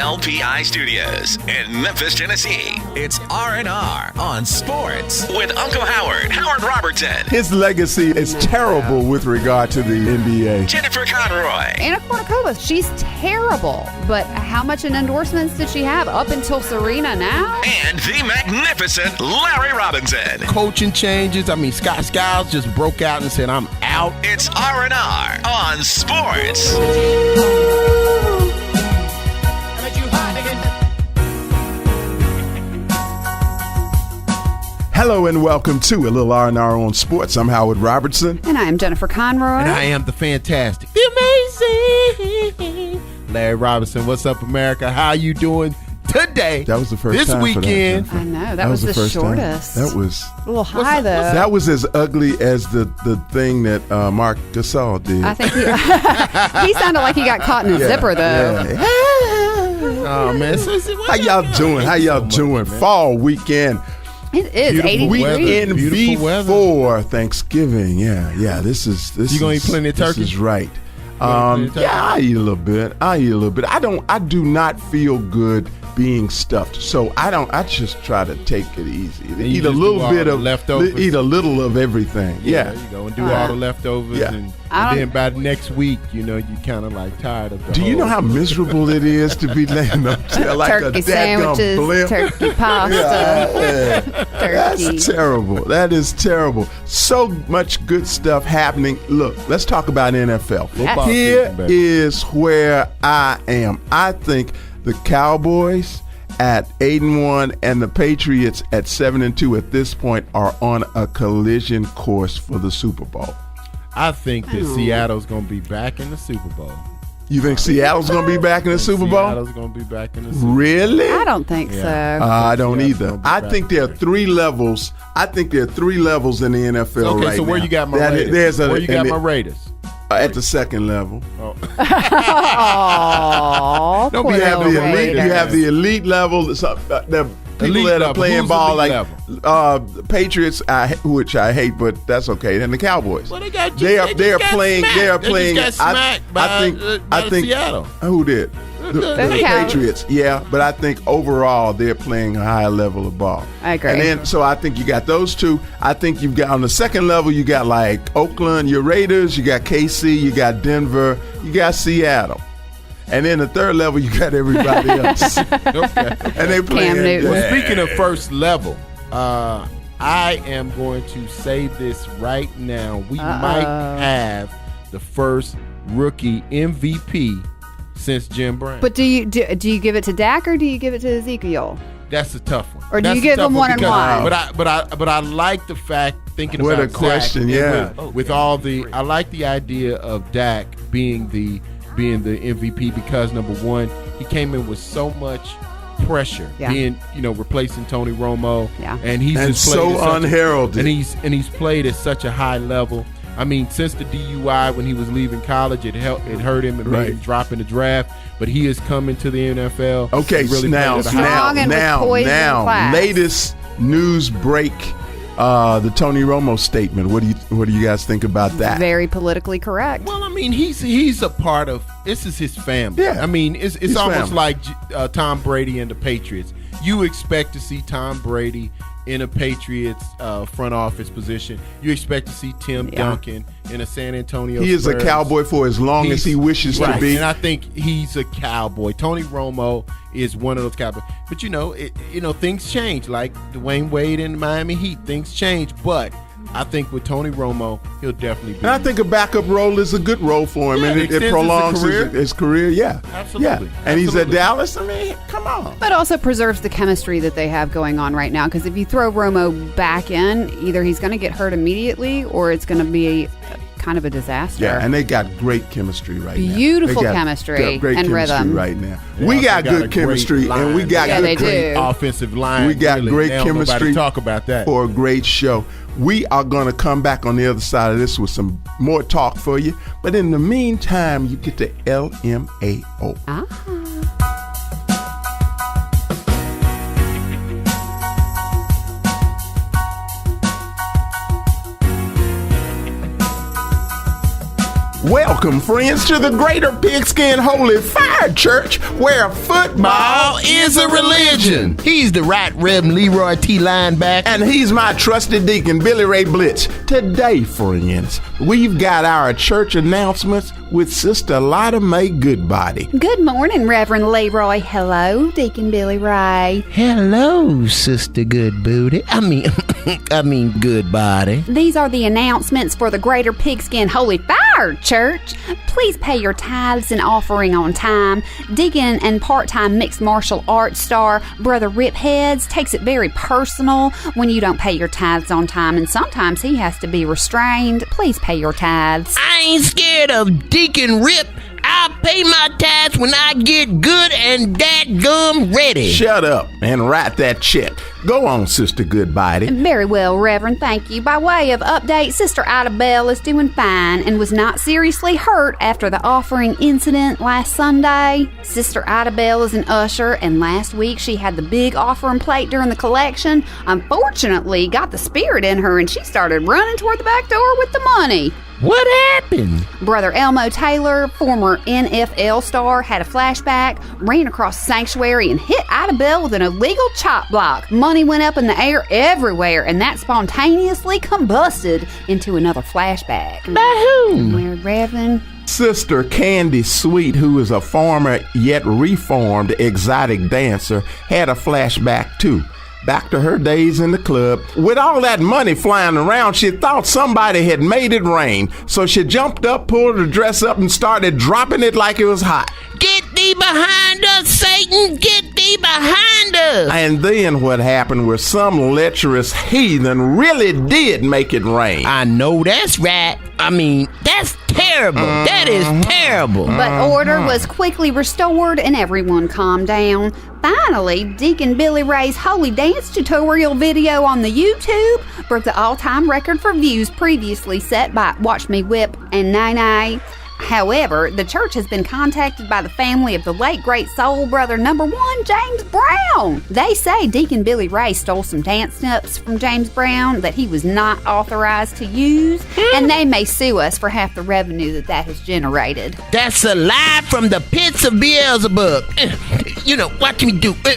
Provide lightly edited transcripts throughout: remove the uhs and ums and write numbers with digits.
KLPI Studios in Memphis, Tennessee. It's R&R on Sports with Uncle Howard Robertson. His legacy is terrible with regard to the NBA. Jennifer Conroy. Anna Kournikova, she's terrible. But how much in endorsements did she have up until Serena now? And the magnificent Larry Robinson. Coaching changes. I mean, Scott Skiles just broke out and said, I'm out. It's R&R on Sports. Hello and welcome to a little R&R on Sports. I'm Howard Robertson. And I am Jennifer Conroy. And I am the fantastic, the amazing Larry Robinson. What's up, America? How you doing today? That was the first this time weekend. For that, I know. That was the shortest. That was a little high, though. That was as ugly as the thing that Mark Gasol did. I think he sounded like he got caught in a zipper, though. Yeah. Oh, man. How y'all doing? How y'all doing? Fall weekend. It is 80 degrees. Weekend before Thanksgiving. Yeah. This is. You gonna eat plenty of turkey? This is right. Yeah, I eat a little bit. I do not feel good being stuffed, so I just try to take it easy. Eat a little bit of leftovers. Eat a little of everything. Yeah. There you go, and do all the leftovers. Yeah. And then by the next week, you kind of like tired of the Do you know how miserable it is to be laying up there like turkey a sandwiches, blimp? turkey pasta, turkey. That's terrible. That is terrible. So much good stuff happening. Look, let's talk about NFL. Football Here season, baby. is where I am. I think the Cowboys at 8-1 and the Patriots at 7-2 at this point are on a collision course for the Super Bowl. I think that Seattle's going to be back in the Super Bowl. You think Seattle's going to be back in the Super Bowl? Seattle's going to be back in the Super Bowl. Really? I don't think so. I don't either. I think there are three levels. I think there are three levels in the NFL right now. Okay, so where you got my Raiders? Where you got my Raiders? At the second level. Oh, Don't poor be little happy. Raiders. You have the elite level. The people Elite that are level. playing Who's ball elite like the Patriots, which I hate, but that's okay. And the Cowboys. Well, they are playing. They are playing. They just got smacked by Seattle. Who did? The Patriots, yeah, but I think overall they're playing a higher level of ball. I agree. And then, so I think you got those two. I think you've got on the second level, you got like Oakland, your Raiders, you got KC, you got Denver, you got Seattle. And then the third level, you got everybody else. Okay. And they playing. Well, speaking of first level, I am going to say this right now. We might have the first rookie MVP since Jim Brown. But do you give it to Dak or do you give it to Ezekiel? That's a tough one. Or do you give them one and one? But I like the fact thinking what about a question, Zach, yeah. With all the, I like the idea of Dak being the MVP because number one, he came in with so much pressure, being replacing Tony Romo, and he's just so unheralded, and he's played at such a high level. I mean, since the DUI when he was leaving college, it hurt him and made him drop in the draft. But he is coming to the NFL. Okay, really now, latest news break. The Tony Romo statement. What do you guys think about that? Very politically correct. Well, I mean, he's a part of. This is his family. Yeah. I mean, it's almost family. like Tom Brady and the Patriots. You expect to see Tom Brady in a Patriots front office position. You expect to see Tim Duncan in a San Antonio He is Spurs. a Cowboy for as long as he wishes to be. And I think he's a Cowboy. Tony Romo is one of those Cowboys. But things change. Like Dwayne Wade in the Miami Heat, things change. But I think with Tony Romo, he'll definitely be. And I think a backup role is a good role for him, and it prolongs his career. Yeah, absolutely. Yeah. And he's at Dallas. I mean, come on. But also preserves the chemistry that they have going on right now. Because if you throw Romo back in, either he's going to get hurt immediately, or it's going to be kind of a disaster. Yeah, and they got great chemistry right now. Beautiful chemistry great and chemistry rhythm right now. We got good chemistry, and we got great offensive line. We got great chemistry. Talk about that for a great show. We are going to come back on the other side of this with some more talk for you. But in the meantime, you get the LMAO. Welcome, friends, to the Greater Pigskin Holy Fiar Church, where football is a religion. He's the Right Reverend Leroy T. Linebacker. And he's my trusted deacon, Billy Ray Blitz. Today, friends, we've got our church announcements with Sister Lotta Mae Goodbody. Good morning, Reverend Leroy. Hello, Deacon Billy Ray. Hello, Sister Good Booty. I mean Good Body. These are the announcements for the Greater Pigskin Holy Fiar Church. Please pay your tithes and offering on time. Deacon and part-time mixed martial arts star Brother Rip Heads takes it very personal when you don't pay your tithes on time, and sometimes he has to be restrained. Please pay your tithes. I ain't scared of Deacon Rip. I'll pay my tithes when I get good and dadgum ready. Shut up and write that check. Go on, Sister Goodbody. Very well, Reverend. Thank you. By way of update, Sister Ida Bell is doing fine and was not seriously hurt after the offering incident last Sunday. Sister Ida Bell is an usher, and last week she had the big offering plate during the collection. Unfortunately, got the spirit in her and she started running toward the back door with the money. What happened? Brother Elmo Taylor, former NFL star, had a flashback, ran across the sanctuary and hit Ida Bell with an illegal chop block. Money went up in the air everywhere, and that spontaneously combusted into another flashback. By whom? Well, Reverend, Sister Candy Sweet, who is a former yet reformed exotic dancer, had a flashback too. Back to her days in the club. With all that money flying around, she thought somebody had made it rain. So she jumped up, pulled her dress up, and started dropping it like it was hot. Get thee behind us, Satan! Get thee behind us! And then what happened was some lecherous heathen really did make it rain. I know that's right. That's terrible. That is terrible. But order was quickly restored and everyone calmed down. Finally, Deacon Billy Ray's Holy Dance tutorial video on the YouTube broke the all-time record for views previously set by Watch Me Whip and Nene. However, the church has been contacted by the family of the late great soul brother number 1, James Brown. They say Deacon Billy Ray stole some dance steps from James Brown that he was not authorized to use, and they may sue us for half the revenue that has generated. That's a lie from the pits of Beelzebub. Watch me do. By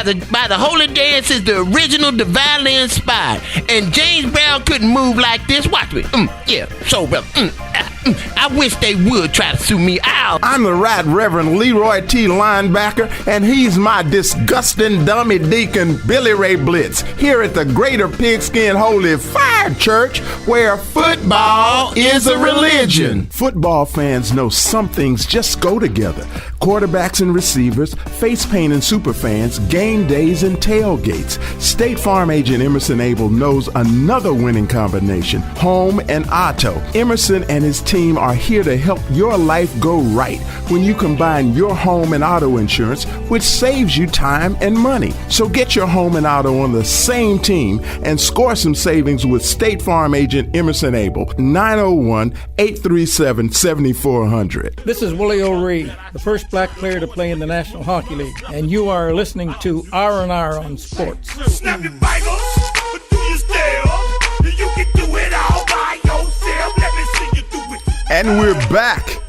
the holy dance is the original, divinely inspired, and James Brown couldn't move like this. Watch me. Soul brother. I wish they would try to sue me out. I'm the Right Reverend Leroy T. Linebacker, and he's my disgusting dummy deacon, Billy Ray Blitz, here at the Greater Pigskin Holy Fiar Church, where football is a religion. Football fans know some things just go together. Quarterbacks and receivers, face paint and superfans, game days and tailgates. State Farm agent Emerson Abel knows another winning combination, home and auto. Emerson and his team are here to help your life go right when you combine your home and auto insurance, which saves you time and money. So get your home and auto on the same team and score some savings with State Farm agent Emerson Abel, 901-837-7400. This is Willie O'Ree, the first black player to play in the National Hockey League, and you are listening to R&R on Sports. Snap your fingers, but do you still? You can do it all by yourself. Let me see you do it. And we're back.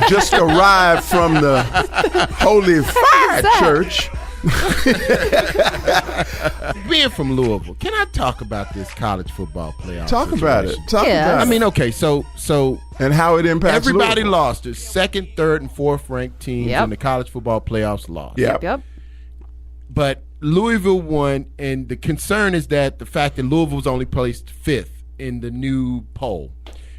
Just arrived from the Holy Fiar Church. Being from Louisville, can I talk about this college football playoff? Talk about it. Okay, so and how it impacts everybody Louisville. lost. The second, third, and fourth ranked teams in the college football playoffs lost. Yep. But Louisville won, and the concern is that the fact that Louisville was only placed 5th in the new poll.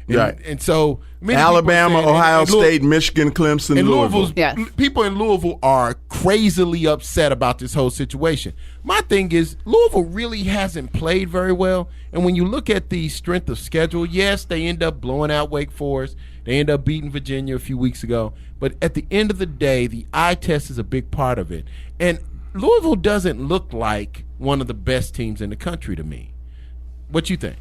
And so Alabama, Ohio State, Michigan, Clemson, and Louisville. People in Louisville are crazily upset about this whole situation. My thing is, Louisville really hasn't played very well. And when you look at the strength of schedule, yes, they end up blowing out Wake Forest. They end up beating Virginia a few weeks ago. But at the end of the day, the eye test is a big part of it. And Louisville doesn't look like one of the best teams in the country to me. What you think?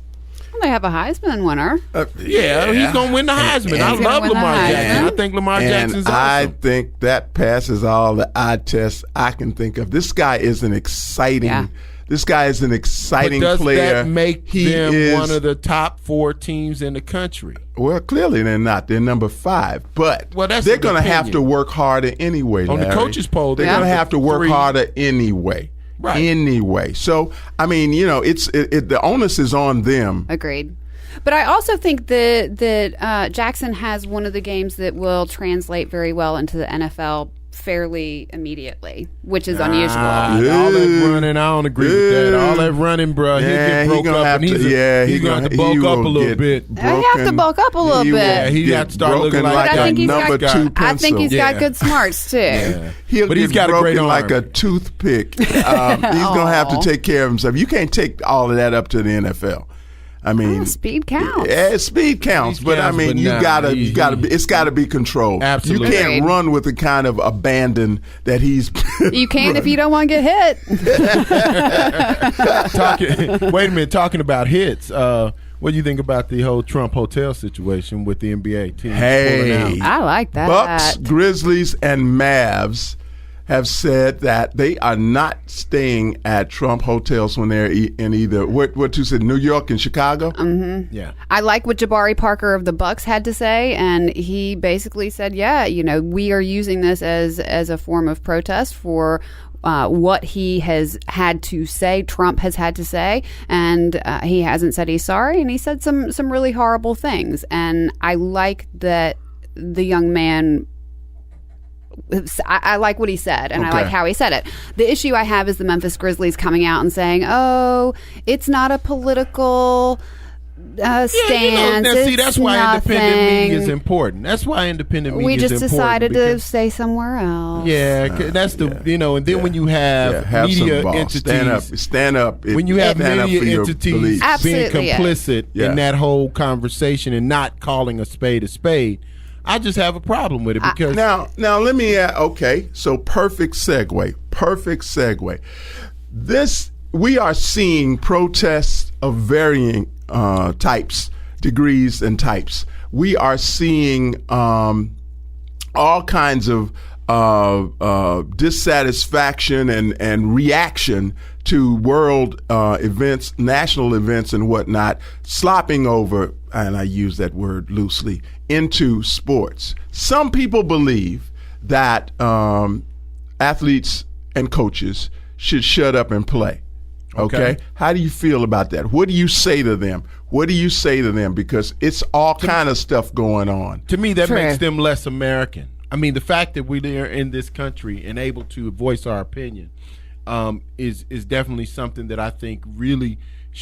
They have a Heisman winner. He's going to win the Heisman. I love Lamar Jackson. I think Lamar Jackson's awesome. I think that passes all the eye tests I can think of. This guy is an exciting This guy is an exciting player. But does that make them one of the top 4 teams in the country? Well, clearly they're not. They're number 5. But they're going to have to work harder anyway, On Larry. the coaches poll, they're going to have to work harder anyway. Right. Anyway. So, I mean, the onus is on them. Agreed. But I also think that Jackson has one of the games that will translate very well into the NFL fairly immediately, which is unusual. All that running, I don't agree with that. All that running, bro, he'll get broke up. And he's going to have to bulk up a little bit. He have to bulk up a little bit. Yeah, he got to start looking like a number 2 pencil. I think he's got good smarts, too. Yeah. But he's got a great arm. Like a toothpick. He's going to have to take care of himself. You can't take all of that up to the NFL. I mean, speed counts. Yeah, speed counts, but I mean, it's got to be controlled. Absolutely, you can't run with the kind of abandon that he's. You can if you don't want to get hit. Wait a minute, talking about hits. What do you think about the whole Trump hotel situation with the NBA team? Hey, I like that. Bucks, Grizzlies, and Mavs have said that they are not staying at Trump hotels when they're in either what you said, New York and Chicago. Mm-hmm. Yeah, I like what Jabari Parker of the Bucks had to say, and he basically said, "Yeah, we are using this as a form of protest for." What he has had to say, Trump has had to say, and he hasn't said he's sorry, and he said some really horrible things, and I like that the young man. I like what he said, and I like how he said it. The issue I have is the Memphis Grizzlies coming out and saying, "Oh, it's not a political stance." See, that's why independent media is important. That's why independent media is important. We just decided to stay somewhere else. Yeah, that's and then when you have media entities, stand up. When you have media entities being complicit in that whole conversation and not calling a spade, I just have a problem with it because now let me so perfect segue. We are seeing protests of varying types, degrees, and types. We are seeing all kinds of dissatisfaction and reaction to world events, national events, and whatnot, slopping over, and I use that word loosely, into sports. Some people believe that athletes and coaches should shut up and play. Okay? How do you feel about that? What do you say to them? Because it's all kind of stuff going on. To me, that makes them less American. I mean, the fact that we're in this country and able to voice our opinion is definitely something that I think really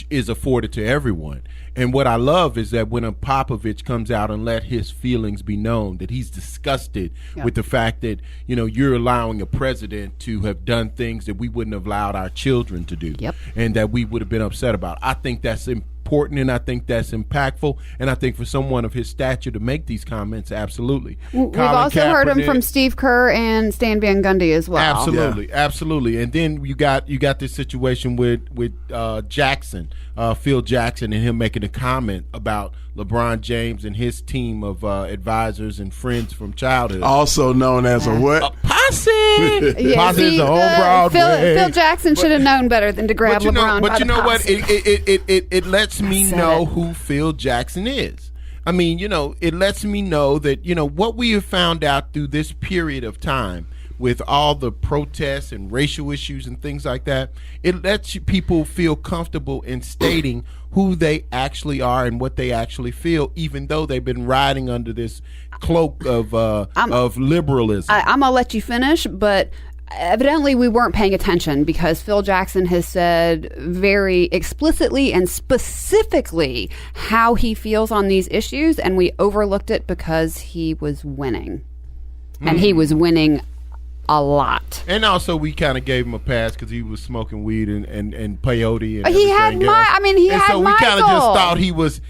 is afforded to everyone. And what I love is that when a Popovich comes out and let his feelings be known, that he's disgusted with the fact that, you're allowing a president to have done things that we wouldn't have allowed our children to do and that we would have been upset about. I think that's important, and I think that's impactful, and I think for someone of his stature to make these comments, absolutely. We've also heard them from Steve Kerr and Stan Van Gundy as well. Absolutely. And then you got this situation with Jackson, Phil Jackson, and him making a comment about LeBron James and his team of advisors and friends from childhood, also known as a what? A posse. Posse is a whole Broadway. Phil Jackson should have known better than to grab LeBron. But you know what? It lets me know who Phil Jackson is. I mean, it lets me know that what we have found out through this period of time with all the protests and racial issues and things like that, it lets people feel comfortable in stating who they actually are and what they actually feel, even though they've been riding under this cloak of liberalism. I'm gonna let you finish, but evidently we weren't paying attention because Phil Jackson has said very explicitly and specifically how he feels on these issues, and we overlooked it because he was winning. And he was winning a lot. And also we kind of gave him a pass because he was smoking weed and peyote. And he had he had so we kind of just thought he was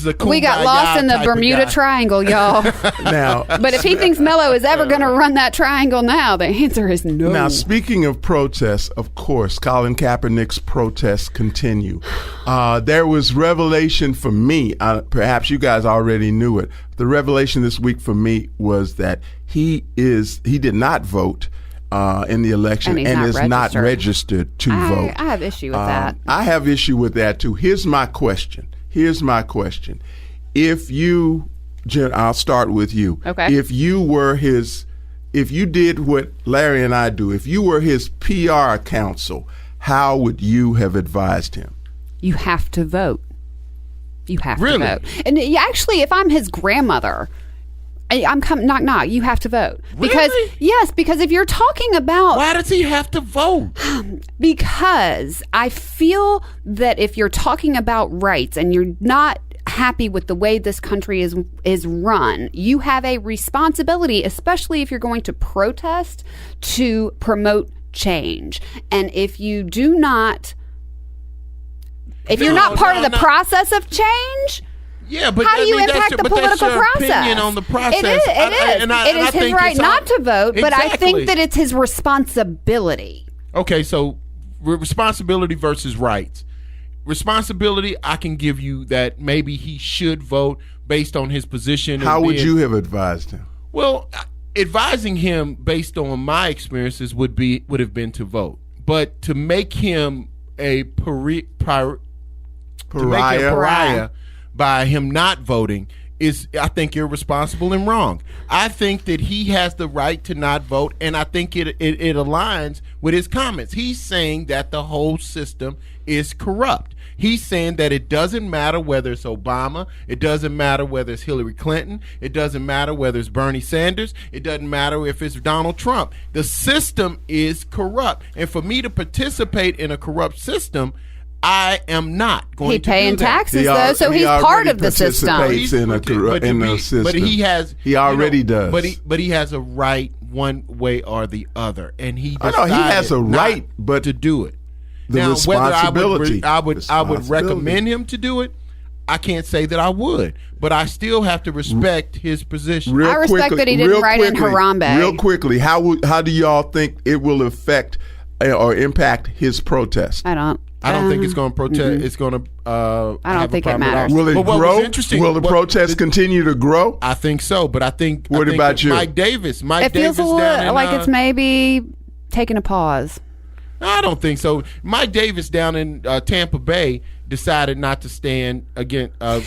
a cool. We got lost in the Bermuda Triangle, y'all. But if he thinks Melo is ever going to run that triangle now, the answer is no. Now, speaking of protests, of course, Colin Kaepernick's protests continue. There was revelation for me. Perhaps you guys already knew it. The revelation this week for me was that he did not vote in the election and is not registered to vote. I have issue with that. I have issue with that too. Here's my question. If you, Jen, I'll start with you. Okay. If you did what Larry and I do, if you were his PR counsel, how would you have advised him? You have to vote. You have really? to vote. And actually, if I'm his grandmother, I'm coming, knock, knock, you have to vote. Because, really? Yes, because if you're talking about... Why does he have to vote? Because I feel that if you're talking about rights and you're not happy with the way this country is run, you have a responsibility, especially if you're going to protest, to promote change. And if you do not... If you're not part of the process of change, yeah, but how do you impact the political process? Opinion on the process. It is his right not to vote, but I think that it's his responsibility. Okay, so responsibility versus rights. Responsibility, I can give you that maybe he should vote based on his position. How would you have advised him? Well, advising him based on my experiences would have been to vote, but to make him a pariah by him not voting is, I think, irresponsible and wrong. I think that he has the right to not vote, and I think it aligns with his comments. He's saying that the whole system is corrupt. He's saying that it doesn't matter whether it's Obama, it doesn't matter whether it's Hillary Clinton, it doesn't matter whether it's Bernie Sanders, it doesn't matter if it's Donald Trump. The system is corrupt, and for me to participate in a corrupt system, I am not going to do that. He's paying taxes, though, so he's part of the system. But he already does. But he has a right one way or the other, and he decided he has a right, but to do it. The now, responsibility. Whether I would recommend him to do it, I can't say that I would, but I still have to respect his position. I respect that he didn't write in Harambe. Real quickly, how do y'all think it will affect or impact his protest? I don't think it's going to protest. Mm-hmm. It's going to. I don't think it matters. Will it grow? Will the protest continue to grow? I think so, but I think. What about you, Mike Davis? It feels a little like it's maybe taking a pause. I don't think so. Mike Davis down in Tampa Bay decided not to stand against to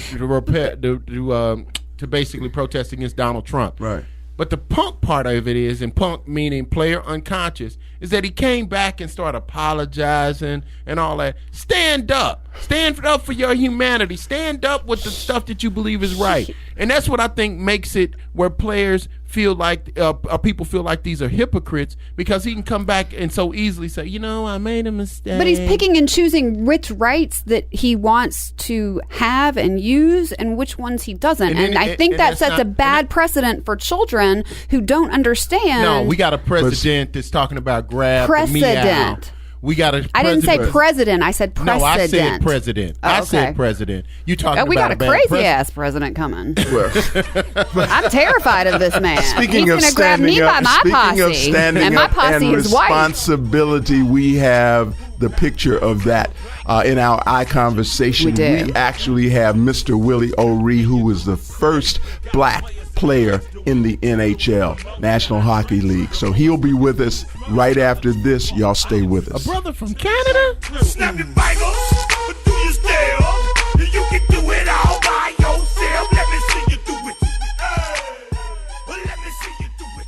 basically protest against Donald Trump. Right. But the punk part of it is, and punk meaning player unconscious, is that he came back and started apologizing and all that. Stand up. Stand up for your humanity. Stand up with the stuff that you believe is right. And that's what I think makes it where players feel like, people feel like these are hypocrites, because he can come back and so easily say, I made a mistake. But he's picking and choosing which rights that he wants to have and use and which ones he doesn't. And I think that sets a bad precedent for children who don't understand. No, we got a president that's talking about grab the meow. We got a president. I didn't say president. I said precedent. No, I said president. I said president. You talking about we got a crazy-ass president coming. I'm terrified of this man. Speaking of standing up and responsibility, we have the picture of that in our iConversation. We actually have Mr. Willie O'Ree, who was the first black player in the NHL, National Hockey League. So he'll be with us right after this. Y'all stay with us. A brother from Canada? Snap your fingers, but do you still? You can do it all by yourself. Let me see you do it. Let me see you do it.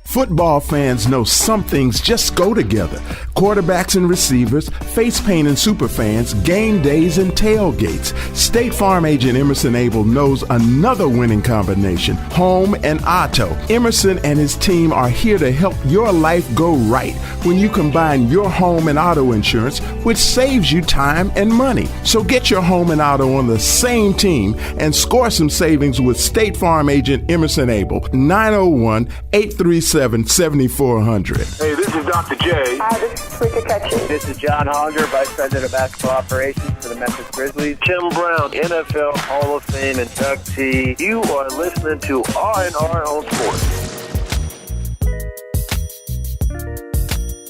Football fans know some things just go together. Quarterbacks and receivers, face paint and superfans, game days and tailgates. State Farm agent Emerson Abel knows another winning combination, home and auto. Emerson and his team are here to help your life go right when you combine your home and auto insurance, which saves you time and money. So get your home and auto on the same team and score some savings with State Farm agent Emerson Abel, 901-837-7400. Hey, this is Dr. J. Hi, this is Rika Ketchum. This is John Hollinger, Vice President of Basketball Operations for the Memphis Grizzlies. Tim Brown, NFL Hall of Fame inductee. You are listening to R&R on Sports.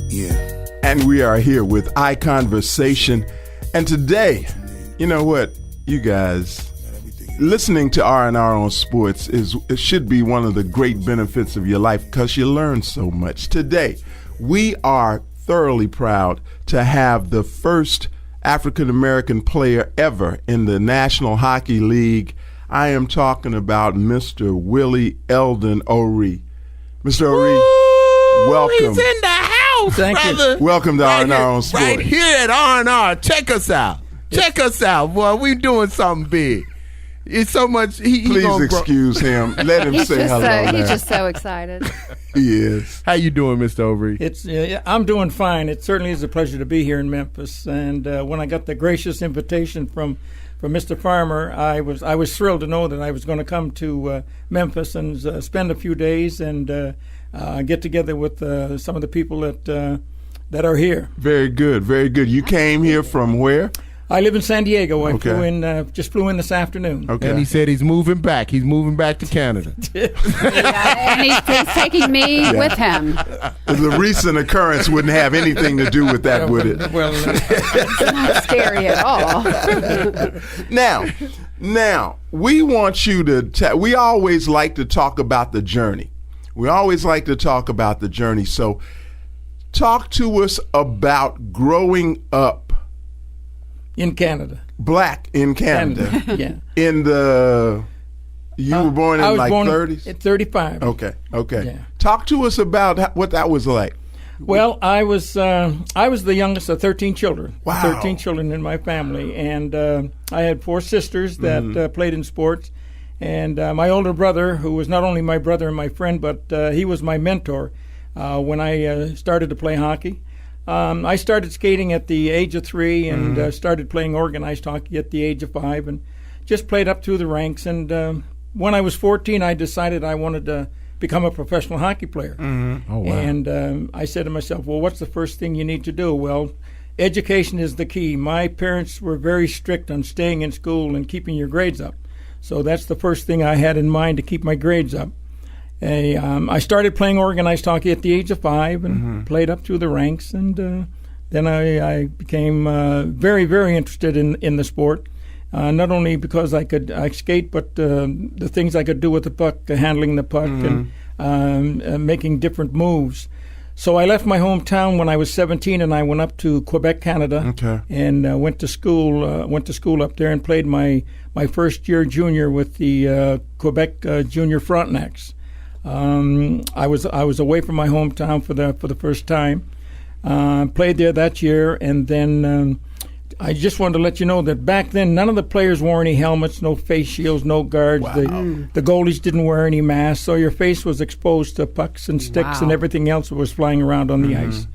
Yeah. And we are here with iConversation. And today, you know what, you guys, listening to R&R on Sports it should be one of the great benefits of your life because you learn so much. Today, we are thoroughly proud to have the first African-American player ever in the National Hockey League. I am talking about Mr. Willie O'Ree. Mr. O'Ree, welcome. He's in the house, Thank brother. you. Welcome to R&R on Sports. Right here at R&R. Check us out. Check us out, boy. We doing something big. It's so much. Please excuse him. Let him say hello. He's just so excited. He is. How you doing, Mr. O'Ree? I'm doing fine. It certainly is a pleasure to be here in Memphis. And when I got the gracious invitation from Mr. Farmer, I was thrilled to know that I was going to come to Memphis and spend a few days and get together with some of the people that are here. Very good. Very good. You came here from where? I live in San Diego. I just flew in this afternoon. Okay. And he said he's moving back. He's moving back to Canada. And he's taking me with him. The recent occurrence wouldn't have anything to do with that, would it? Well, It's not scary at all. Now, we want you to. We always like to talk about the journey. So, talk to us about growing up. in Canada. Black in Canada. Yeah. You were born in like 30s? At 35. Okay. Yeah. Talk to us about what that was like. Well, I was the youngest of 13 children. Wow. 13 children in my family, and I had 4 sisters that played in sports, and my older brother, who was not only my brother and my friend, but he was my mentor when I started to play hockey. I started skating at the age of 3 and started playing organized hockey at the age of 5 and just played up through the ranks. And when I was 14, I decided I wanted to become a professional hockey player. Mm-hmm. Oh, wow. And I said to myself, well, what's the first thing you need to do? Well, education is the key. My parents were very strict on staying in school and keeping your grades up. So that's the first thing I had in mind, to keep my grades up. I started playing organized hockey at the age of 5 and played up through the ranks, and then I became very, very interested in the sport. Not only because I could skate, but the things I could do with the puck, handling the puck, and making different moves. So I left my hometown when I was 17, and I went up to Quebec, Canada, and went to school up there and played my first year junior with the Quebec Junior Frontenacs. I was away from my hometown for the first time. Played there that year, and then I just wanted to let you know that back then none of the players wore any helmets, no face shields, no guards. Wow. The goalies didn't wear any masks, so your face was exposed to pucks and sticks and everything else that was flying around on the ice.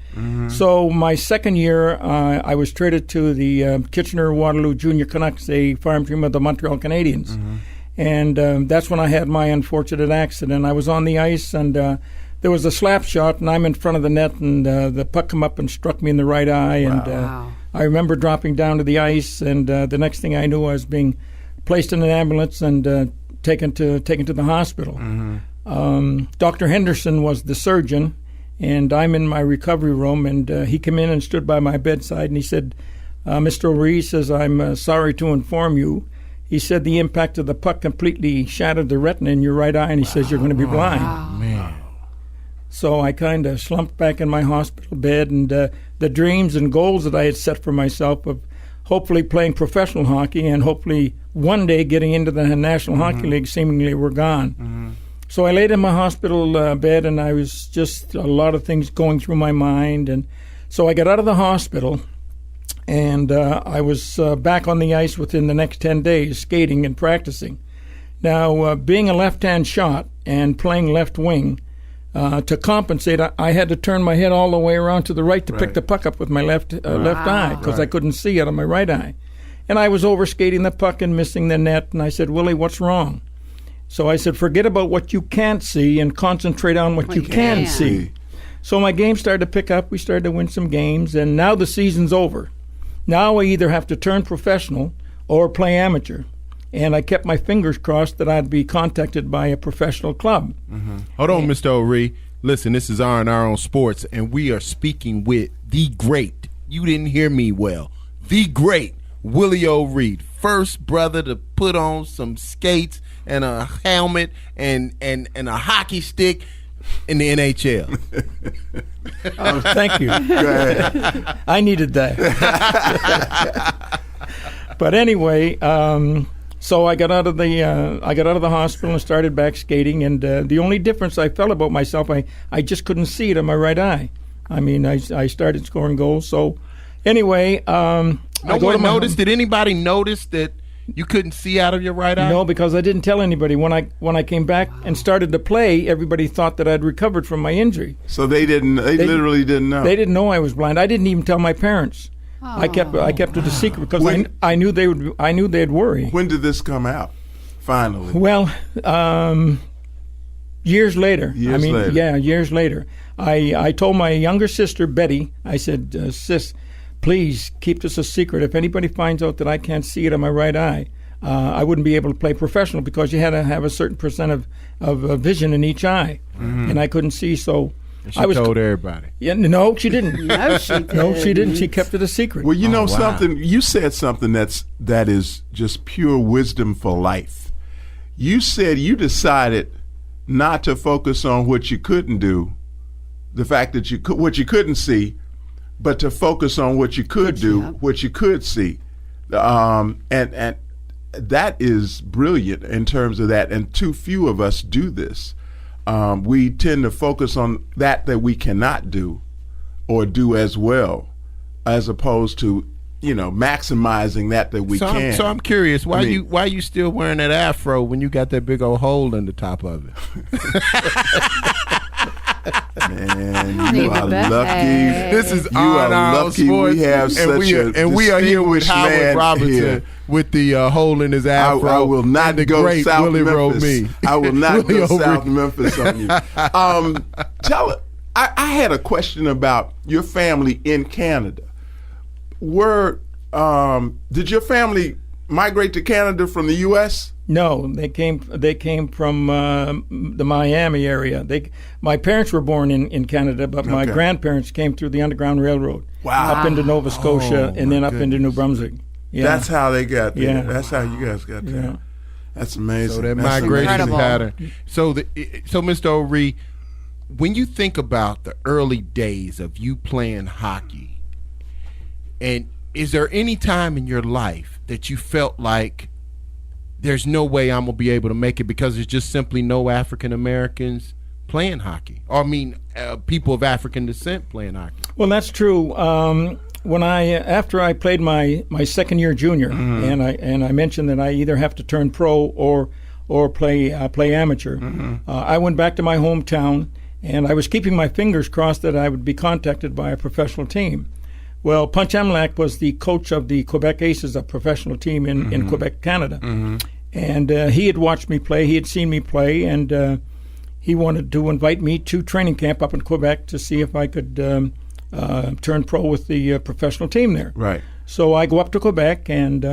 So my second year, I was traded to the Kitchener-Waterloo Junior Canucks, a farm team of the Montreal Canadiens. And that's when I had my unfortunate accident. I was on the ice, and there was a slap shot, and I'm in front of the net, and the puck come up and struck me in the right eye. And I remember dropping down to the ice, and the next thing I knew, I was being placed in an ambulance and taken to the hospital. Dr. Henderson was the surgeon, and I'm in my recovery room, and he came in and stood by my bedside, and he said, Mr. O'Ree, says, I'm sorry to inform you. He said the impact of the puck completely shattered the retina in your right eye, and he says you're going to be blind. Man. So I kind of slumped back in my hospital bed, and the dreams and goals that I had set for myself of hopefully playing professional hockey and hopefully one day getting into the National Hockey League seemingly were gone. So I laid in my hospital bed, and I was just a lot of things going through my mind. And so I got out of the hospital, and I was back on the ice within the next 10 days, skating and practicing. Now, being a left-hand shot and playing left wing, to compensate, I had to turn my head all the way around to the right to pick the puck up with my left eye, because I couldn't see out of my right eye. And I was overskating the puck and missing the net, and I said, Willie, what's wrong? So I said, forget about what you can't see and concentrate on what you can see. So my game started to pick up. We started to win some games, and now the season's over. Now I either have to turn professional or play amateur. And I kept my fingers crossed that I'd be contacted by a professional club. Hold on, Mr. O'Ree. Listen, this is R&R on Sports, and we are speaking with the great, you didn't hear me well, the great Willie O'Ree, first brother to put on some skates and a helmet and a hockey stick in the NHL. Thank you. Go ahead. I needed that. But anyway, so I got out of the hospital and started back skating, and the only difference I felt about myself, I just couldn't see it in my right eye. I mean, I started scoring goals. So anyway, no one noticed. Did anybody notice that you couldn't see out of your right eye? No, because I didn't tell anybody. When I came back and started to play, everybody thought that I'd recovered from my injury. So they literally didn't know. They didn't know I was blind. I didn't even tell my parents. I kept it a secret because I knew they'd worry. When did this come out? Finally. Well, years later. Years later. I told my younger sister Betty. I said, "Sis, please keep this a secret. If anybody finds out that I can't see it on my right eye, I wouldn't be able to play professional because you had to have a certain percent of vision in each eye, and I couldn't see." So she told everybody. Yeah, no, she didn't. No, she didn't. She kept it a secret. Well, you know something. You said something that is just pure wisdom for life. You said you decided not to focus on what you couldn't do, the fact that what you couldn't see, but to focus on what you could do, what you could see, and that is brilliant in terms of that. And too few of us do this. We tend to focus on that we cannot do, or do as well, as opposed to maximizing that we can. So I'm curious, why you still wearing that afro when you got that big old hole in the top of it? Man, you are lucky. This is you are lucky. Sports, we have such a we are here with Howard man Robertson here. with the hole in his afro. I will not go great South Willie Memphis. O'Ree. I will not Willie go O'Ree. South Memphis on you. I had a question about your family in Canada. Did your family migrate to Canada from the U.S.? No, they came from the Miami area. My parents were born in Canada, but my grandparents came through the Underground Railroad up into Nova Scotia and then up into New Brunswick. Yeah. That's how they got there. Yeah. That's how you guys got there. Yeah. That's amazing. So that That's migration incredible. pattern. So Mr. O'Ree, when you think about the early days of you playing hockey, and is there any time in your life that you felt like there's no way I'm going to be able to make it because there's just simply no African Americans playing hockey? Or people of African descent playing hockey? Well, that's true. After I played my second year junior, and I mentioned that I either have to turn pro or play amateur, I went back to my hometown, and I was keeping my fingers crossed that I would be contacted by a professional team. Well, Punch Amlak was the coach of the Quebec Aces, a professional team in Quebec, Canada. And he had watched me play. He had seen me play, and he wanted to invite me to training camp up in Quebec to see if I could turn pro with the professional team there. Right. So I go up to Quebec, and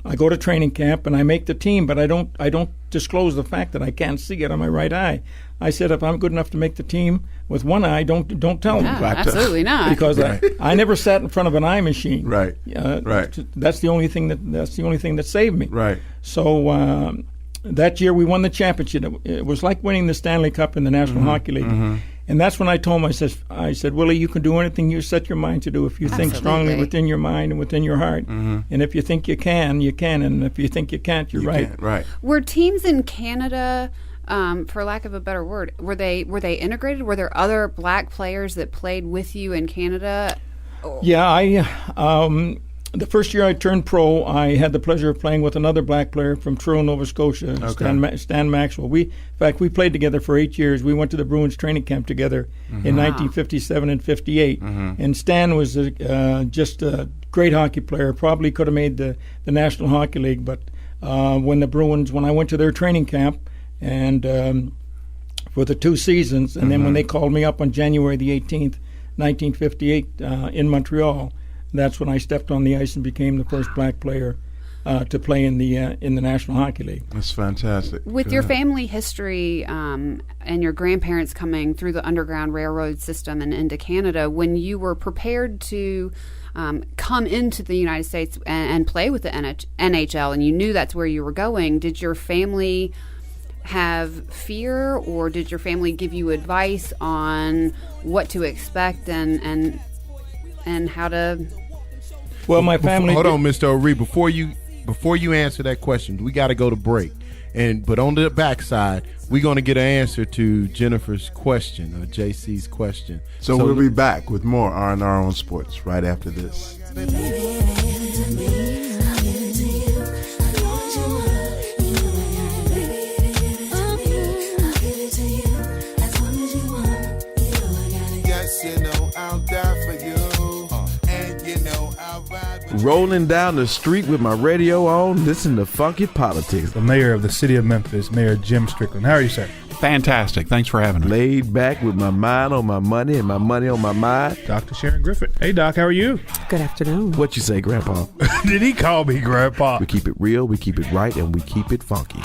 I go to training camp, and I make the team, but I don't disclose the fact that I can't see it on my right eye. I said, if I'm good enough to make the team with one eye, don't tell them. No, absolutely not. Because I never sat in front of an eye machine. Right. Right. That's the only thing that saved me. Right. So that year we won the championship. It was like winning the Stanley Cup in the National Hockey League. And that's when I told him, I said, Willie, you can do anything you set your mind to do if you think strongly within your mind and within your heart. And if you think you can, you can. And if you think you can't, you're right. Right. Were teams in Canada, for lack of a better word, were they integrated? Were there other black players that played with you in Canada? Yeah, the first year I turned pro, I had the pleasure of playing with another black player from Truro, Nova Scotia, Stan Maxwell. In fact, we played together for 8 years. We went to the Bruins training camp together in 1957 and 58. And Stan was just a great hockey player. Probably could have made the National Hockey League. But when I went to their training camp and for the 2 seasons, and then when they called me up on January the 18th, 1958 in Montreal, that's when I stepped on the ice and became the first black player to play in the National Hockey League. That's fantastic. With your family history and your grandparents coming through the Underground Railroad system and into Canada, when you were prepared to come into the United States and play with the NHL, and you knew that's where you were going, did your family have fear, or did your family give you advice on what to expect and how to? Well, my family. Hold on, Mr. O'Ree. Before you answer that question, we got to go to break. But on the backside, we're going to get an answer to Jennifer's question, or JC's question. So we'll be back with more R&R on Sports right after this. Rolling down the street with my radio on, listen to Funky Politics. The mayor of the city of Memphis, Mayor Jim Strickland. How are you, sir? Fantastic. Thanks for having me. Laid back with my mind on my money and my money on my mind. Dr. Sharon Griffith. Hey, Doc, how are you? Good afternoon. What you say, Grandpa? Did he call me Grandpa? We keep it real, we keep it right, and we keep it funky.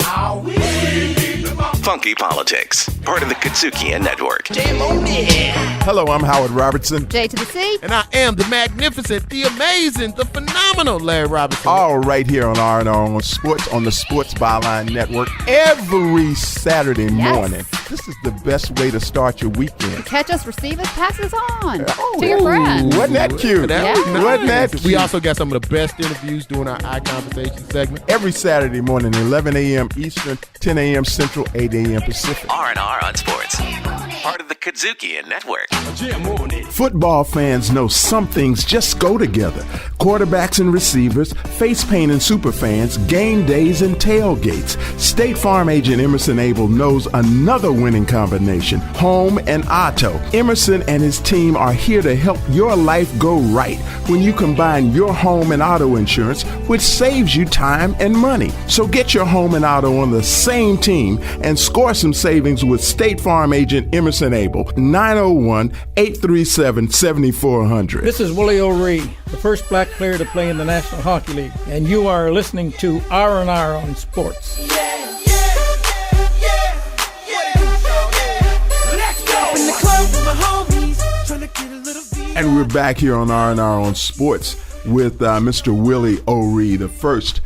Funky Politics, part of the Katsukian Network. Hello, I'm Howard Robertson. J to the C. And I am the magnificent, the amazing, the phenomenal Larry Robertson. All right here on R&R on Sports, on the Sports Byline Network, every Saturday morning. This is the best way to start your weekend. Catch us, receive us, pass us on to your friends. Wasn't that cute? Wasn't that cute? We also got some of the best interviews during our Eye Conversation segment. Every Saturday morning, 11 a.m. Eastern, 10 a.m. Central, 8 a.m. Pacific. R&R on Sports, part of the Katsukian Network. Football fans know some things just go together. Quarterbacks and receivers, face paint and super fans, game days and tailgates. State Farm agent Emerson Abel knows another winning combination, home and auto. Emerson and his team are here to help your life go right when you combine your home and auto insurance, which saves you time and money. So get your home and auto on the same team and score some savings with State Farm agent Emerson Abel, 901-837-7400. This is Willie O'Ree, the first black player to play in the National Hockey League, and you are listening to R&R on Sports. And we're back here on R&R on Sports with Mr. Willie O'Ree, the first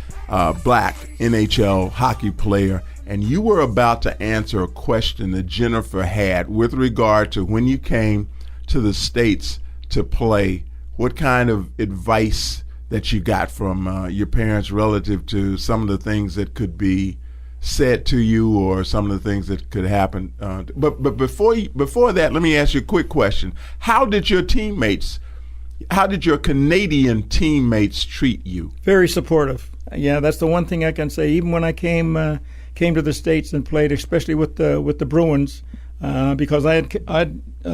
black NHL hockey player. And you were about to answer a question that Jennifer had with regard to when you came to the States to play, what kind of advice that you got from your parents relative to some of the things that could be said to you or some of the things that could happen. But before that, let me ask you a quick question. How did your Canadian teammates treat you? Very supportive. Yeah, that's the one thing I can say. Even when I came to the States and played, especially with the Bruins, because I'd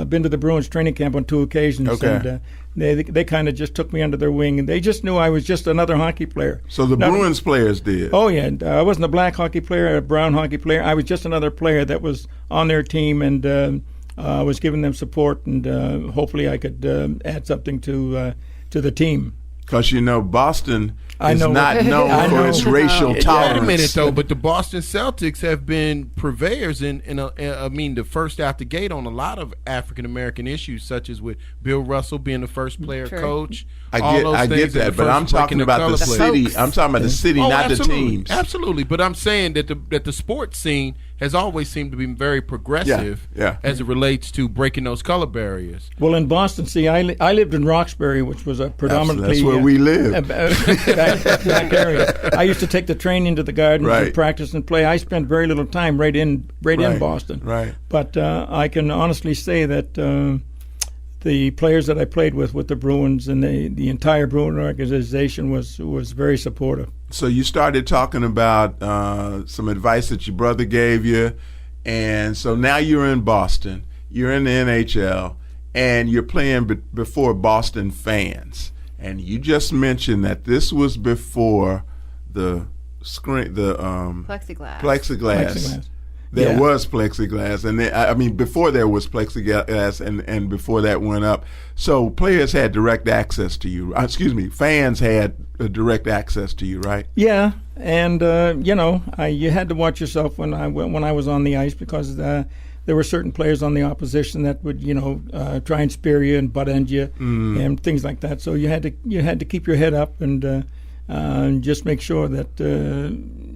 been to the Bruins training camp on 2 occasions. Okay. And they kind of just took me under their wing, and they just knew I was just another hockey player. So the Bruins players did? Oh, yeah. I wasn't a black hockey player, a brown hockey player. I was just another player that was on their team, and I was giving them support, and hopefully I could add something to the team. Because, Boston is not known for its racial tolerance. Wait a minute, though, but the Boston Celtics have been purveyors the first out the gate on a lot of African-American issues, such as with Bill Russell being the first player coach. I get that, but I'm talking about the city. I'm talking about the city, not the teams. Absolutely, but I'm saying that the sports scene has always seemed to be very progressive as it relates to breaking those color barriers. Well, in Boston, I lived in Roxbury, which was a predominantly that's where we live. Back area. I used to take the train into the Gardens and practice and play. I spent very little time right in Boston. Right. But I can honestly say that the players that I played with the Bruins and the entire Bruin organization was very supportive. So you started talking about some advice that your brother gave you, and so now you're in Boston, you're in the NHL, and you're playing before Boston fans. And you just mentioned that this was before the screen, the plexiglass. there was plexiglass, and then, before there was plexiglass, and before that went up, so players had direct access to you. Fans had direct access to you, right? Yeah, and you had to watch yourself when I was on the ice, because there were certain players on the opposition that would try and spear you and butt end you and things like that. So you had to keep your head up and just make sure that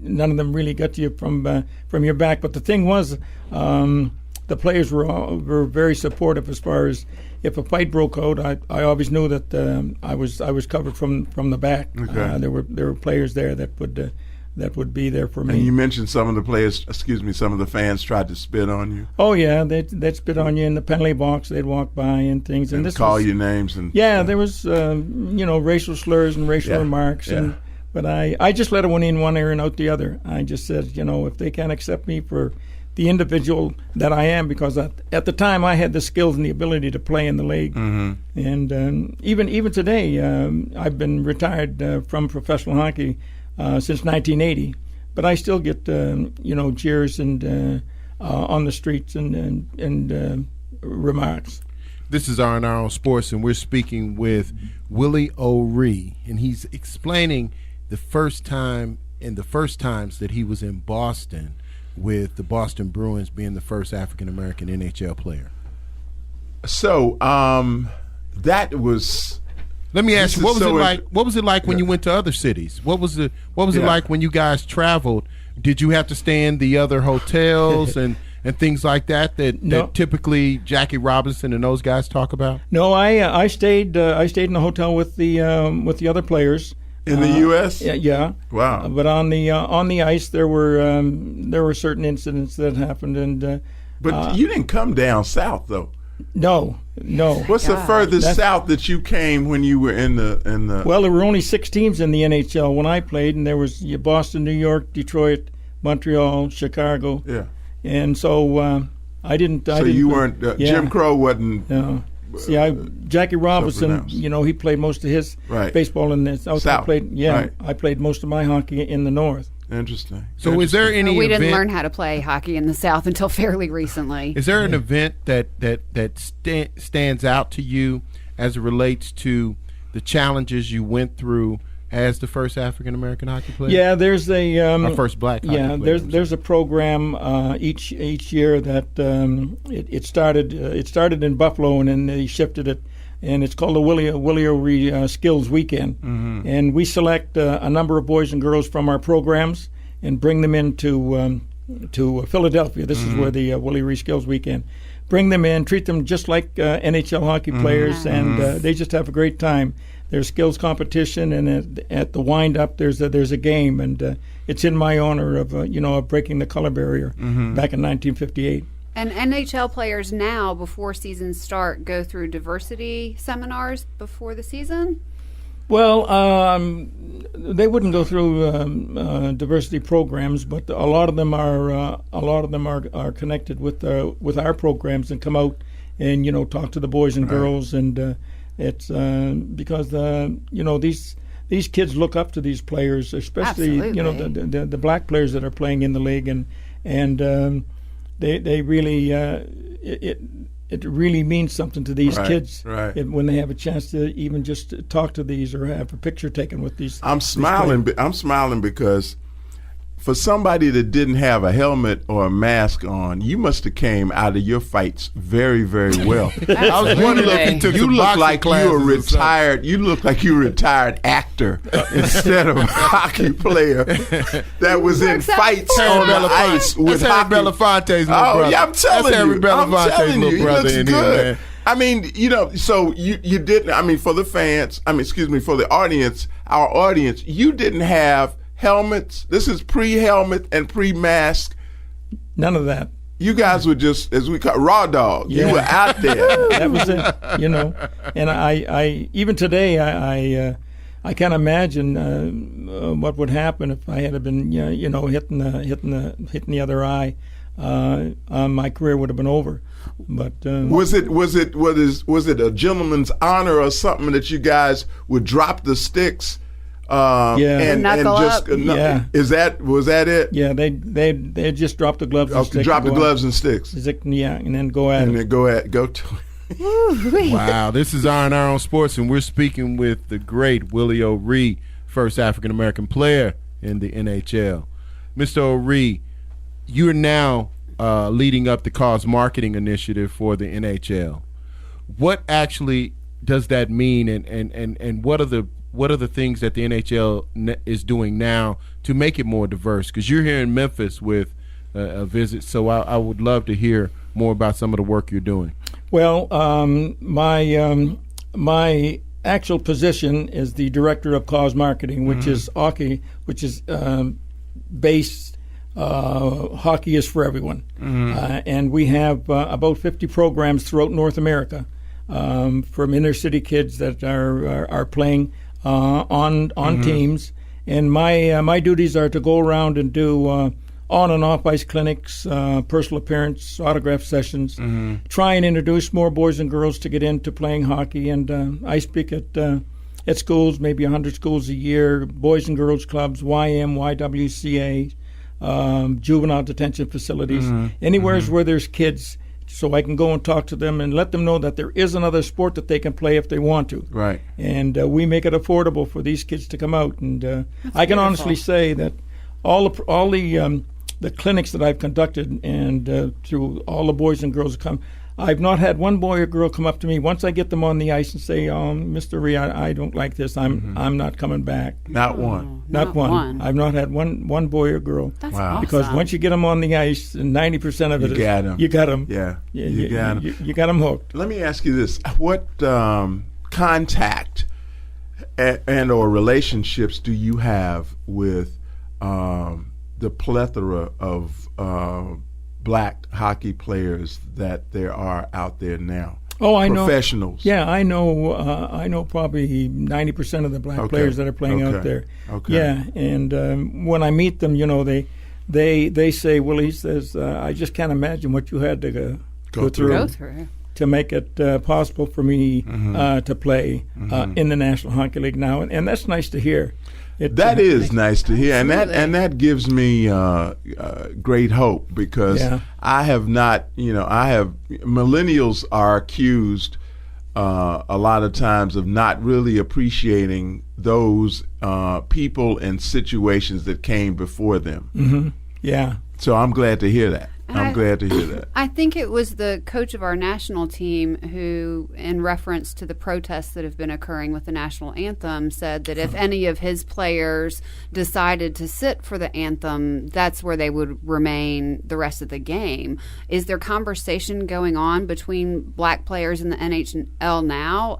none of them really got to you from your back. But the thing was, the players were very supportive as far as if a fight broke out. I always knew that I was covered from the back. Okay. There were players there that would be there for me. And you mentioned some of the fans tried to spit on you. Oh yeah, they'd spit on you in the penalty box. They'd walk by and things, and this call you names and there was racial slurs and racial remarks, but I just let one in one ear and out the other. I just said, if they can't accept me for the individual that I am, because at the time I had the skills and the ability to play in the league, and even today I've been retired from professional hockey since 1980, but I still get jeers and on the streets and remarks. This is R&R on Sports, and we're speaking with Willie O'Ree, and he's explaining the first times that he was in Boston, with the Boston Bruins being the first African American NHL player. So that was. Let me ask you, what was it like when you went to other cities? What was it like when you guys traveled? Did you have to stay in the other hotels and things like that typically Jackie Robinson and those guys talk about? No, I stayed in the hotel with the other players. In the U.S.? Yeah. Wow. But on the ice, there were certain incidents that happened, and but you didn't come down south though. No. What's the furthest south that you came when you were in the? Well, there were only 6 teams in the NHL when I played, and there was Boston, New York, Detroit, Montreal, Chicago. Yeah. And so I didn't. So you weren't. Jim Crow wasn't. No. See, Jackie Robinson, he played most of his baseball in the south. I played most of my hockey in the north. Interesting. So is there any we event, didn't learn how to play hockey in the South until fairly recently. Is there an event that stands out to you as it relates to the challenges you went through as the first African American hockey player? Yeah, there's a first black hockey player. there's a program each year that it started in Buffalo, and then they shifted it, and it's called the Willie O'Ree Skills Weekend, and we select a number of boys and girls from our programs and bring them into Philadelphia. This is where the Willie O'Ree Skills Weekend. Bring them in, treat them just like NHL hockey players, and they just have a great time. There's skills competition, and at the wind-up, there's a game, and it's in my honor of breaking the color barrier back in 1958. And NHL players now, before seasons start, go through diversity seminars before the season? Well, they wouldn't go through diversity programs, but a lot of them are connected with our programs and come out and talk to the boys and girls, and it's because these kids look up to these players, especially the black players that are playing in the league, and they really it really means something to these kids when they have a chance to even just talk to these or have a picture taken with these. I'm smiling because for somebody that didn't have a helmet or a mask on, you must have came out of your fights very, very well. I was wondering if you took you some look boxing like classes you a or retired. You look like you a retired actor instead of a hockey player that was in fights on the ice with Harry Belafonte's little brother. Yeah, I'm telling Harry you. Belafonte's little He brother looks in good. here, man. I mean, so you didn't. For the fans. For the audience, our audience, you didn't have helmets. This is pre-helmet and pre-mask. None of that. You guys were just, as we call, raw dog. Yeah. You were out there. That was it. And I even today I can't imagine what would happen if I had been hitting the other eye. My career would have been over. But was it a gentleman's honor or something that you guys would drop the sticks And knuckle just up. was that it? Yeah, they just drop the gloves and sticks. Drop the gloves and sticks. Yeah, and then go at it. And then go to it. Wow, this is R&R on Sports, and we're speaking with the great Willie O'Ree, first African-American player in the NHL. Mr. O'Ree, you're now leading up the Cause Marketing Initiative for the NHL. What actually does that mean, and what are the things that the NHL is doing now to make it more diverse? Because you're here in Memphis with a visit, so I would love to hear more about some of the work you're doing. Well, my actual position is the director of Cause Marketing, which is hockey, which is based. Hockey is for everyone, and we have about 50 programs throughout North America, from inner city kids that are playing on teams. And my duties are to go around and do on and off ice clinics, personal appearance, autograph sessions, try and introduce more boys and girls to get into playing hockey. And I speak at schools, maybe 100 schools a year, boys and girls clubs, YWCA, juvenile detention facilities, anywhere where there's kids, so I can go and talk to them and let them know that there is another sport that they can play if they want to. Right. And we make it affordable for these kids to come out. And I can honestly say that all the clinics that I've conducted and through all the boys and girls that come, I've not had one boy or girl come up to me once I get them on the ice and say, Mr. Ree, I don't like this. I'm not coming back. Not one. Not one. I've not had one boy or girl. That's awesome. Because once you get them on the ice, 90% of it you got them. Yeah. You got them. You got them hooked. Let me ask you this. What contact and or relationships do you have with the plethora of black hockey players that there are out there now? Oh, I know. Professionals. Yeah, I know probably 90% of the black players that are playing out there. Okay. Yeah, and when I meet them, they say, Willie says, I just can't imagine what you had to go through to make it possible for me to play in the National Hockey League now, and that's nice to hear. That is nice to hear, and that gives me great hope, because I have not, millennials are accused a lot of times of not really appreciating those people and situations that came before them. Yeah. So I'm glad to hear that. I'm glad to hear that. I think it was the coach of our national team who, in reference to the protests that have been occurring with the national anthem, said that if any of his players decided to sit for the anthem, that's where they would remain the rest of the game. Is there conversation going on between black players in the NHL now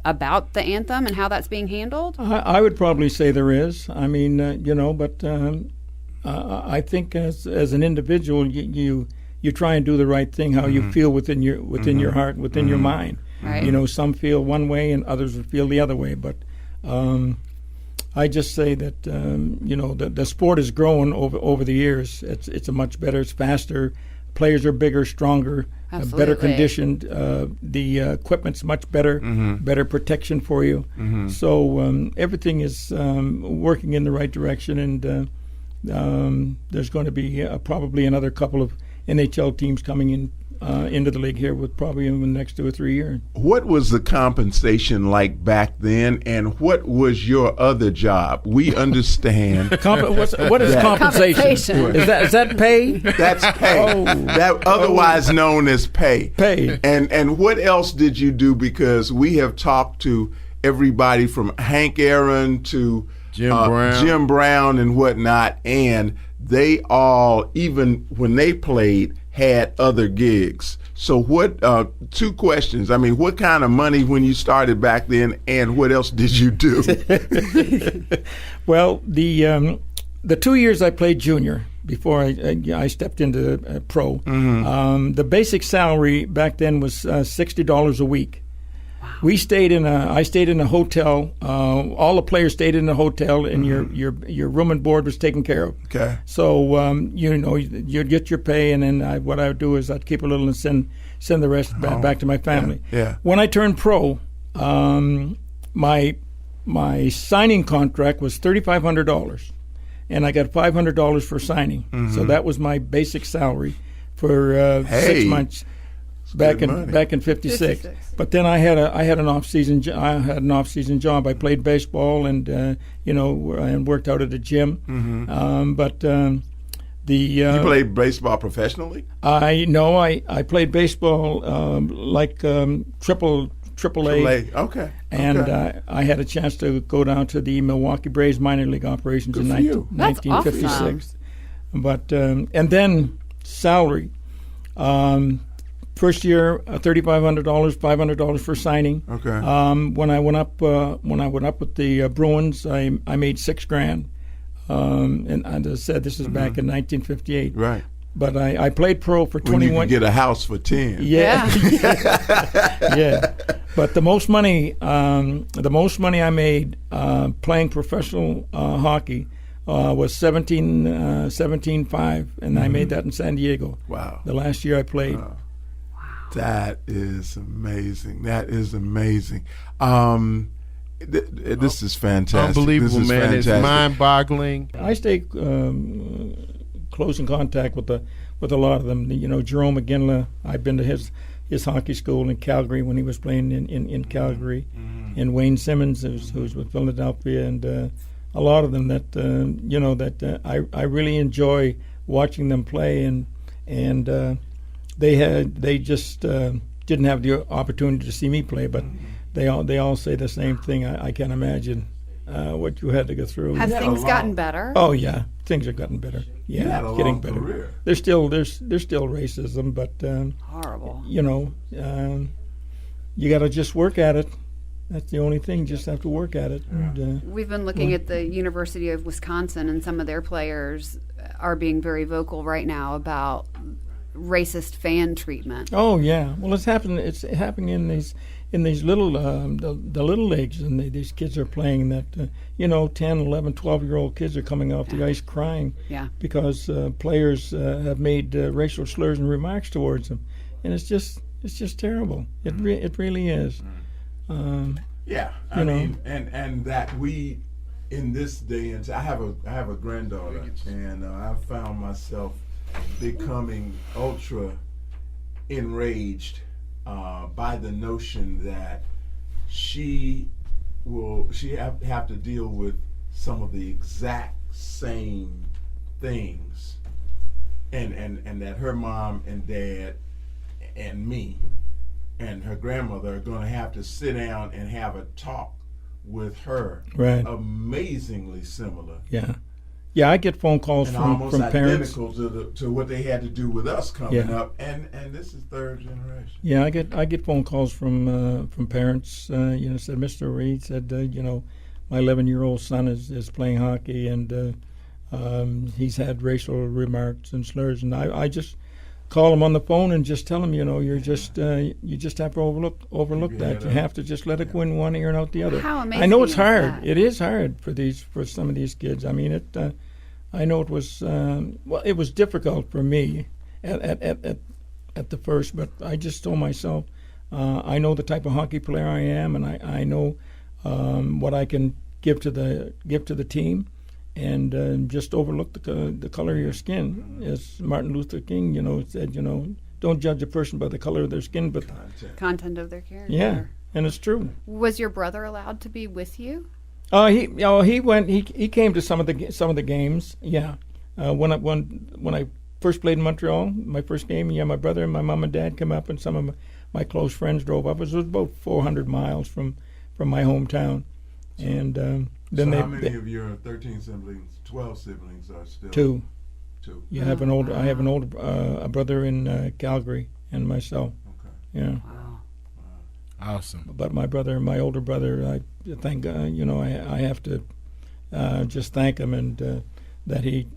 about the anthem and how that's being handled? I would probably say there is. I mean, but I think as an individual, you try and do the right thing, how you feel within your heart, within your mind. Right. Some feel one way and others feel the other way. But I just say that the sport has grown over the years. It's a much better. It's faster. Players are bigger, stronger, better conditioned. The equipment's much better, better protection for you. So everything is working in the right direction, and there's going to be probably another couple of NHL teams coming in into the league here with probably in the next 2 or 3 years. What was the compensation like back then, and what was your other job? We understand. What is compensation? Is that pay? That's pay. That otherwise known as pay. Pay. And what else did you do? Because we have talked to everybody from Hank Aaron to Jim Brown and whatnot, and they all, even when they played, had other gigs. So what, 2 questions. I mean, what kind of money when you started back then, and what else did you do? Well, the 2 years I played junior before I stepped into pro, the basic salary back then was $60 a week. I stayed in a hotel. All the players stayed in a hotel, and your room and board was taken care of. Okay. So you'd get your pay, and then what I would do is I'd keep a little and send the rest back to my family. Yeah. When I turned pro, my my signing contract was $3,500, and I got $500 for signing. Mm-hmm. So that was my basic salary for 6 months back in '56. But then I had an off season job. I played baseball and and worked out at a gym. Mm-hmm. You played baseball professionally? I played baseball Triple A. Okay. And I had a chance to go down to the Milwaukee Braves minor league operations in 1956. Awesome. But and then salary. First year, $3,500, $500 for signing. Okay. When I went up with the Bruins, I made $6,000. And as I said, this is back in 1958. Right. But I played pro for 21. When you could get a house for 10. Yeah. Yeah. But the most money I made playing professional hockey was $17,500, and I made that in San Diego. Wow. The last year I played. Wow. That is amazing. This is fantastic. Unbelievable, man. Fantastic. It's mind-boggling. I stay close in contact with a lot of them. Jerome McGinley, I've been to his hockey school in Calgary when he was playing in Calgary, and Wayne Simmons, who's with Philadelphia, and a lot of them that I really enjoy watching them play, and they just didn't have the opportunity to see me play, but they all say the same thing. I can't imagine what you had to go through. Have things gotten better? Oh yeah, things have gotten better. Yeah, getting better. Career. There's still racism, but horrible. You got to just work at it. That's the only thing. Just have to work at it. Yeah. And, we've been looking at the University of Wisconsin, and some of their players are being very vocal right now about racist fan treatment. Oh yeah, well it's happening in these little the little leagues, and these kids are playing that 10, 11, 12-year-old kids are coming off the ice crying because players have made racial slurs and remarks towards them, and it's just terrible. It really is. And that we in this day and I have a granddaughter, and I found myself becoming ultra enraged by the notion that she have to deal with some of the exact same things, and that her mom and dad and me and her grandmother are going to have to sit down and have a talk with her. Right. Amazingly similar. Yeah. Yeah, I get phone calls from parents. Identical to what they had to do with us coming up, and this is third generation. Yeah, I get phone calls from parents. Said Mr. O'Ree said, my 11-year-old son is playing hockey, and he's had racial remarks and slurs, and I just call him on the phone and just tell him, you just have to overlook that. You have to just let it go in one ear and out the other. How amazing! I know it's hard. That? It is hard for some of these kids. I mean, I know it was it was difficult for me at the first, but I just told myself I know the type of hockey player I am, and I know what I can give to the team, and just overlook the color of your skin. As Martin Luther King, said, don't judge a person by the color of their skin, but content of their character. Yeah, and it's true. Was your brother allowed to be with you? He went. He came to some of the games. Yeah, when I first played in Montreal, my first game. Yeah, my brother and my mom and dad came up, and some of my close friends drove up. It was about 400 miles from my hometown, and then how many of your 13 siblings, 12 siblings are still? Two. You have an older. I have an older a brother in Calgary, and myself. Okay. Yeah. Wow. Awesome. But my older brother, I think, I have to just thank him, and that he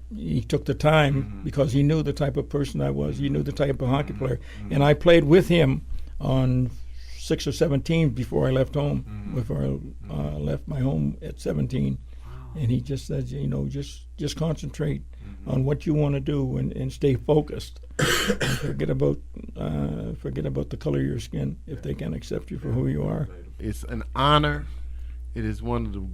took the time because he knew the type of person I was. He knew the type of hockey player, and I played with him on 6 or 7 teams before I left home. Before I left my home at 17, and he just said, just concentrate on what you want to do and stay focused. And forget about the color of your skin if they can't accept you for who you are. It's an honor. It is one of the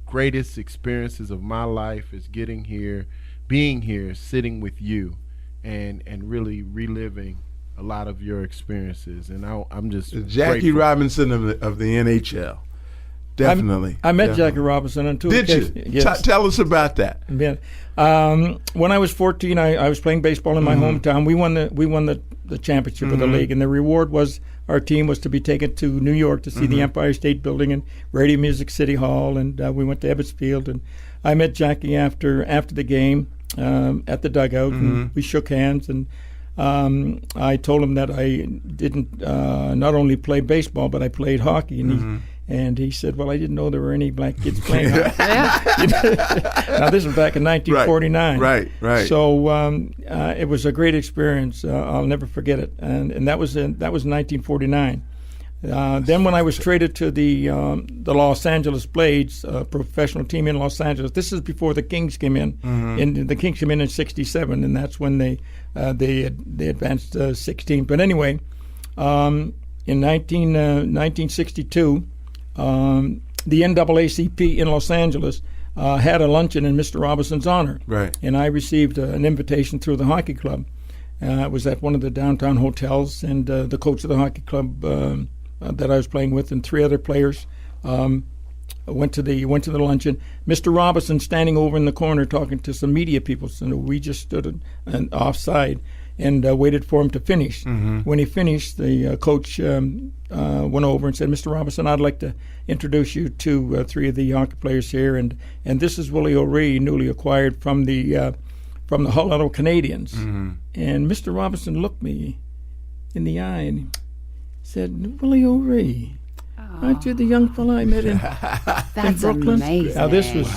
greatest experiences of my life is getting here, being here, sitting with you, and really reliving a lot of your experiences. And I'm just Jackie grateful. Robinson of the NHL. Definitely. I met Jackie Robinson on 2 occasions. Did you? Yes. Tell us about that. Yeah. When I was 14, I was playing baseball in my hometown. We won the championship of the league, and the reward was our team was to be taken to New York to see the Empire State Building and Radio Music City Hall, and we went to Ebbets Field. And I met Jackie after the game at the dugout, and we shook hands. And I told him that I didn't not only play baseball, but I played hockey, and he said, "Well, I didn't know there were any black kids playing hockey." Now this was back in 1949. Right. So it was a great experience. I'll never forget it. And that was 1949. Then when I was traded to the Los Angeles Blades, a professional team in Los Angeles, this is before the Kings came in. And the Kings came in '67, and that's when they advanced 16. But anyway, in 1962. The NAACP in Los Angeles had a luncheon in Mr. Robinson's honor. Right. And I received an invitation through the hockey club. It was at one of the downtown hotels, and the coach of the hockey club that I was playing with and 3 other players went to the luncheon. Mr. Robinson standing over in the corner talking to some media people. So we just stood offside and waited for him to finish. When he finished, the coach went over and said, "Mr. Robinson, I'd like to introduce you to 3 of the hockey players here, and this is Willie O'Ree, newly acquired from the Hull Canadians." And Mr. Robinson looked me in the eye and said, "Willie O'Ree, aren't you the young fella I met in Brooklyn?" Amazing. Now this was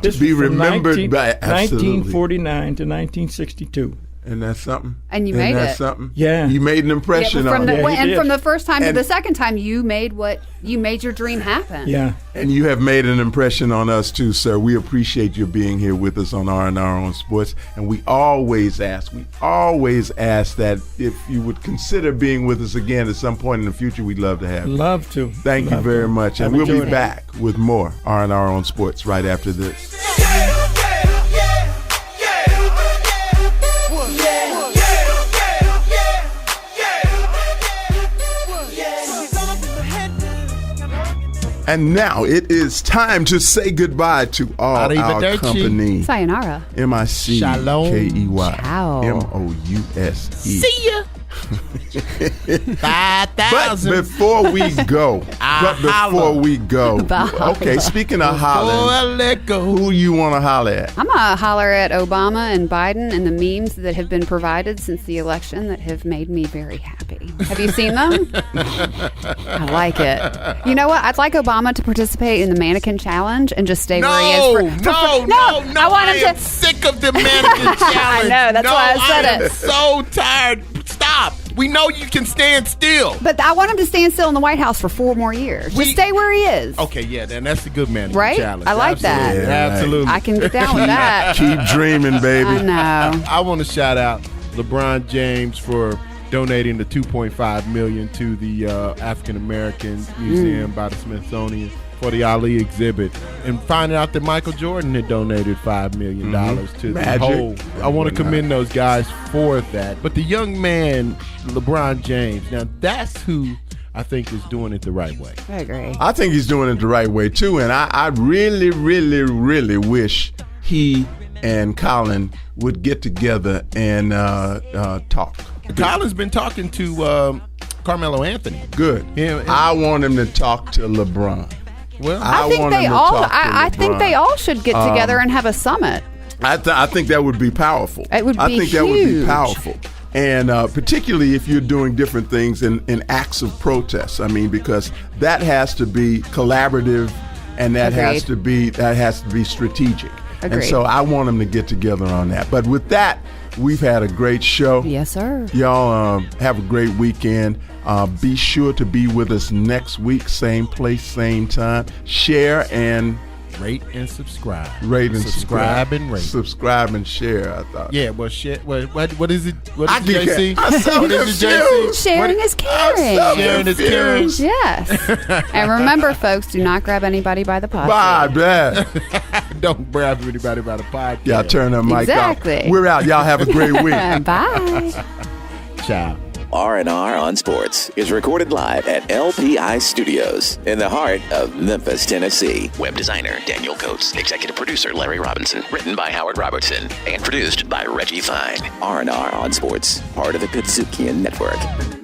To be remembered by 1949 to 1962. And that's something. And you made it. Something. Yeah. You made an impression from on the, it. and from the first time to the second time, you made your dream happen. Yeah. And you have made an impression on us too, sir. We appreciate you being here with us on R&R on Sports. And we always ask that if you would consider being with us again at some point in the future, we'd love to have you. Love to. Thank you very much. And we'll be back with more R&R on Sports right after this. And now it is time to say goodbye to all our company. Sayonara. M-I-C-K-E-Y. Ciao. M-O-U-S-E. See ya. 5,000. But before we go, okay, speaking of hollering, who you want to holler at? I'm going to holler at Obama and Biden and the memes that have been provided since the election that have made me very happy. Have you seen them? I like it. You know what? I'd like Obama to participate in the mannequin challenge and just stay where he is. No. I want him to. Sick of the mannequin challenge. I know. That's why I said it. I'm so tired. Stop. We know you can stand still. But I want him to stand still in the White House for 4 more years. Just stay where he is. Okay, yeah, then that's a good mannequin right? challenge. I like that. Yeah, Absolutely. I can get down with that. Keep dreaming, baby. I know. I want to shout out LeBron James for donating the $2.5 million to the African American Museum by the Smithsonian for the Ali exhibit, and finding out that Michael Jordan had donated $5 million to the whole. I want to commend those guys for that. But the young man, LeBron James, now that's who I think is doing it the right way. I agree. I think he's doing it the right way too, and I really, really, really wish he and Colin would get together and talk. Colin's been talking to Carmelo Anthony. Good. I want him to talk to LeBron. Well, I think they all should get together and have a summit. I think that would be powerful. It would be I think huge. that would be powerful. And particularly if you're doing different things in acts of protest. I mean, because that has to be collaborative, and that has to be strategic. Agreed. And so I want them to get together on that. But with that, we've had a great show. Yes, sir. Y'all have a great weekend. Be sure to be with us next week, same place, same time. Share and Rate and subscribe. Subscribe and rate. Subscribe and share, I thought. Yeah, well, share. What is it? What is it, JC? What is it, JC? Sharing is caring. Sharing is caring. Yes. And remember, folks, do not grab anybody by the podcast. Bye, man. Don't grab anybody by the podcast. Y'all turn that mic Exactly. off. We're out. Y'all have a great week. Bye. Ciao. R&R on Sports is recorded live at LPI Studios in the heart of Memphis, Tennessee. Web designer Daniel Coates, executive producer Larry Robinson, written by Howard Robertson, and produced by Reggie Fine. R&R on Sports, part of the Pitsukian Network.